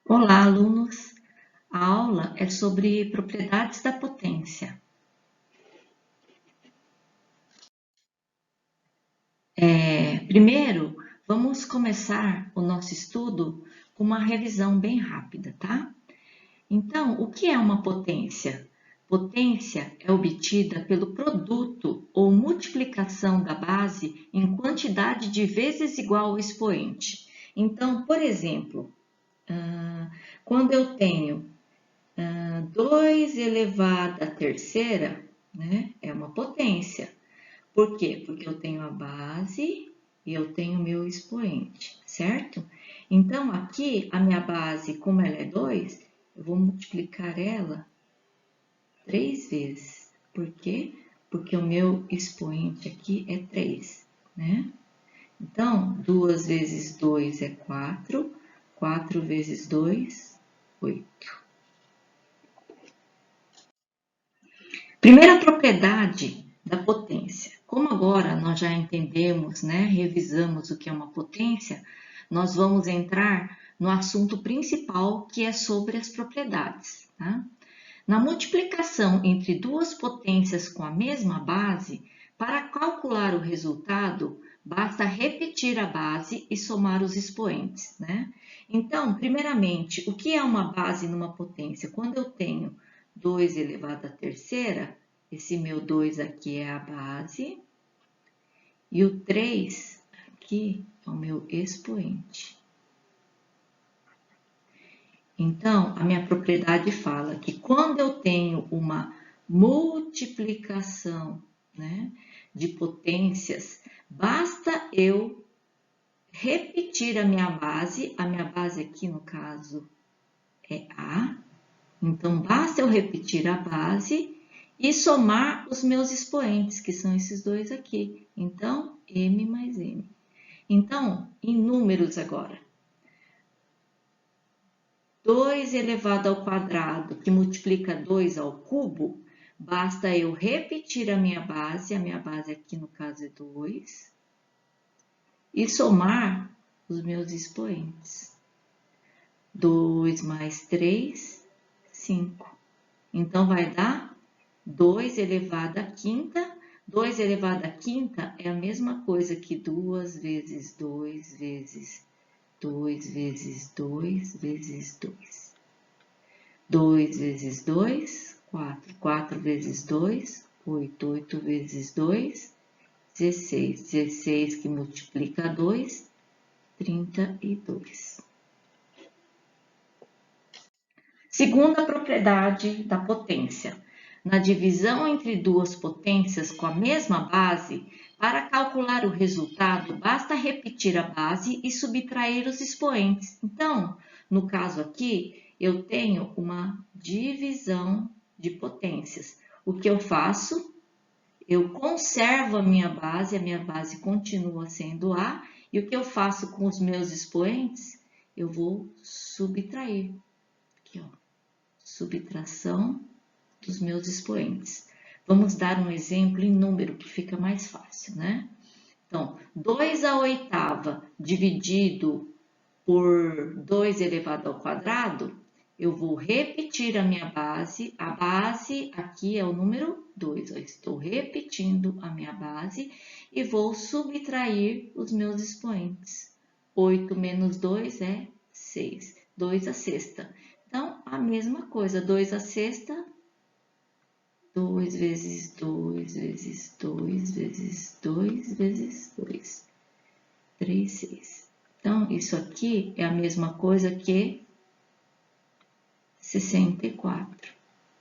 Olá, alunos! A aula é sobre propriedades da potência. Primeiro, vamos começar o nosso estudo com uma revisão bem rápida, tá? Então, o que é uma potência? Potência é obtida pelo produto ou multiplicação da base em quantidade de vezes igual ao expoente. Então, por exemplo, quando eu tenho 2 elevado à terceira, né, é uma potência. Por quê? Porque eu tenho a base e eu tenho o meu expoente, certo? Então, aqui, a minha base, como ela é 2, eu vou multiplicar ela 3 vezes. Por quê? Porque o meu expoente aqui é 3, né? Então, 2 vezes 2 é 4, 4 vezes 2, 8. Primeira propriedade da potência. Como agora nós já entendemos, né, revisamos o que é uma potência, nós vamos entrar no assunto principal, que é sobre as propriedades. Tá? Na multiplicação entre duas potências com a mesma base, para calcular o resultado, basta repetir a base e somar os expoentes. Né? Então, primeiramente, o que é uma base numa potência? Quando eu tenho 2 elevado à terceira, esse meu 2 aqui é a base, e o 3 aqui é o meu expoente. Então, a minha propriedade fala que quando eu tenho uma multiplicação, né, de potências, basta eu repetir a minha base aqui no caso é A, então basta eu repetir a base e somar os meus expoentes, que são esses dois aqui. Então, M mais M. Então, em números agora. 2 elevado ao quadrado, que multiplica 2 ao cubo, basta eu repetir a minha base aqui no caso é 2, e somar os meus expoentes. 2 mais 3, 5. Então, vai dar 2 elevado à quinta. 2 elevado à quinta é a mesma coisa que 2 vezes 2 vezes 2 vezes 2 vezes 2. 2 vezes 2, 4. 4 vezes 2, 8. 8 vezes 2, 16. 16 que multiplica 2, 32. Segunda propriedade da potência. Na divisão entre duas potências com a mesma base, para calcular o resultado, basta repetir a base e subtrair os expoentes. Então, no caso aqui, eu tenho uma divisão de potências. O que eu faço? Eu conservo a minha base continua sendo A, e o que eu faço com os meus expoentes? Eu vou subtrair. Aqui, ó, subtração dos meus expoentes. Vamos dar um exemplo em número que fica mais fácil, né? Então, 2 à oitava dividido por 2 elevado ao quadrado, eu vou repetir a minha base. A base aqui é o número 2. Eu estou repetindo a minha base e vou subtrair os meus expoentes. 8 menos 2 é 6. 2 à sexta. Então, a mesma coisa. 2 à sexta, 2 vezes 2 vezes 2 vezes 2 vezes 2. 3, 6. Então, isso aqui é a mesma coisa que 64.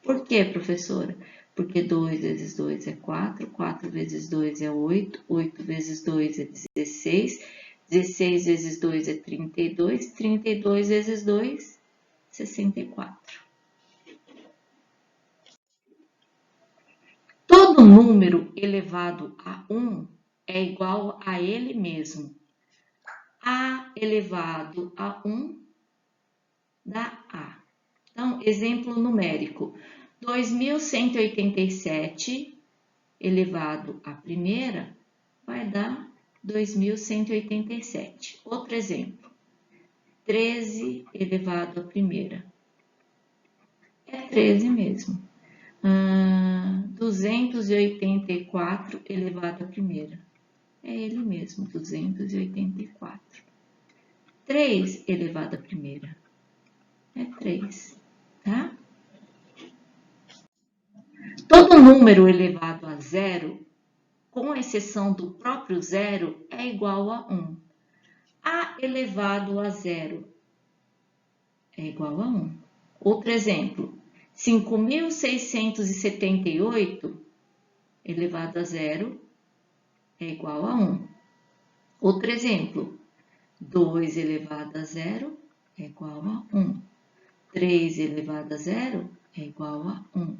Por quê, professora? Porque 2 vezes 2 é 4, 4 vezes 2 é 8, 8 vezes 2 é 16, 16 vezes 2 é 32, 32 vezes 2, 64. Todo número elevado a 1 é igual a ele mesmo. A elevado a 1 dá A. Então, exemplo numérico. 2.187 elevado à primeira vai dar 2.187. Outro exemplo. 13 elevado à primeira. É 13 mesmo. 284 elevado à primeira. É ele mesmo, 284. 3 elevado à primeira. É 3, tá? Todo número elevado a zero, com exceção do próprio zero, é igual a 1. A elevado a zero é igual a 1. Outro exemplo, 5.678 elevado a zero é igual a 1. Outro exemplo, 2 elevado a zero é igual a 1. 3 elevado a zero é igual a 1.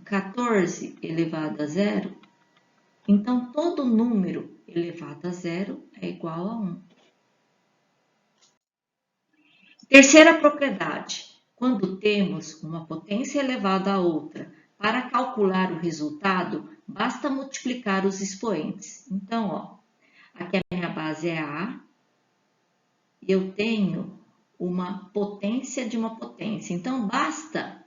14 elevado a zero. Então, todo número elevado a zero é igual a 1. Terceira propriedade. Quando temos uma potência elevada a outra, para calcular o resultado, basta multiplicar os expoentes. Então, ó, aqui a minha base é A, e eu tenho uma potência de uma potência. Então, basta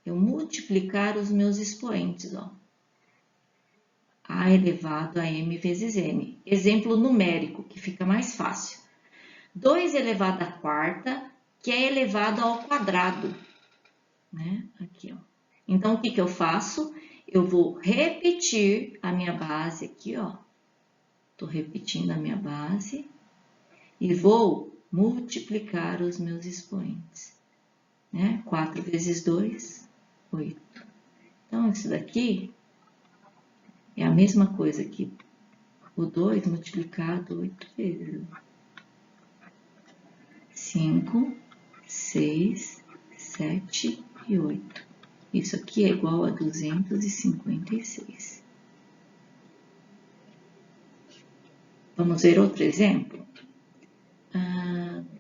eu multiplicar os meus expoentes, ó. A elevado a m vezes n. Exemplo numérico, que fica mais fácil. 2 elevado à quarta, que é elevado ao quadrado, né? Aqui, ó. Então, o que que eu faço? Eu vou repetir a minha base aqui, ó. Tô repetindo a minha base e vou multiplicar os meus expoentes, né? 4 vezes 2, 8. Então, isso daqui é a mesma coisa que o 2 multiplicado 8 vezes. 5, 6, 7 e 8. Isso aqui é igual a 256. Vamos ver outro exemplo?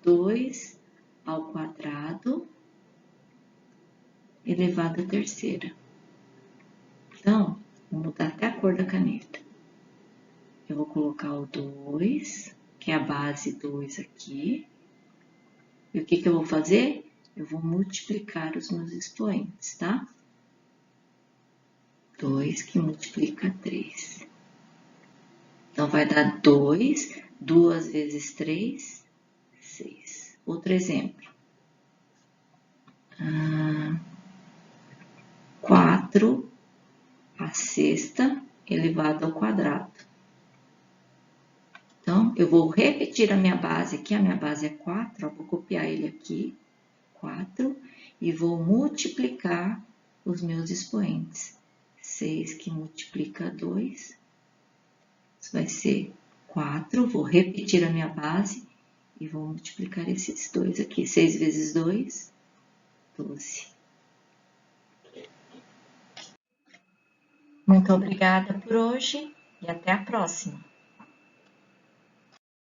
2 ao quadrado elevado à terceira. Então, vou mudar até a cor da caneta. Eu vou colocar o 2, que é a base 2 aqui. E o que que eu vou fazer? Eu vou multiplicar os meus expoentes, tá? 2 que multiplica 3. Então, vai dar 2, 2 vezes 3, 6. Outro exemplo. 4 a sexta elevado ao quadrado. Então, eu vou repetir a minha base aqui. A minha base é 4, ó, vou copiar ele aqui, 4, e vou multiplicar os meus expoentes. 6 que multiplica 2, isso vai ser 4, vou repetir a minha base e vou multiplicar esses dois aqui. 6 vezes 2, 12. Muito obrigada por hoje e até a próxima.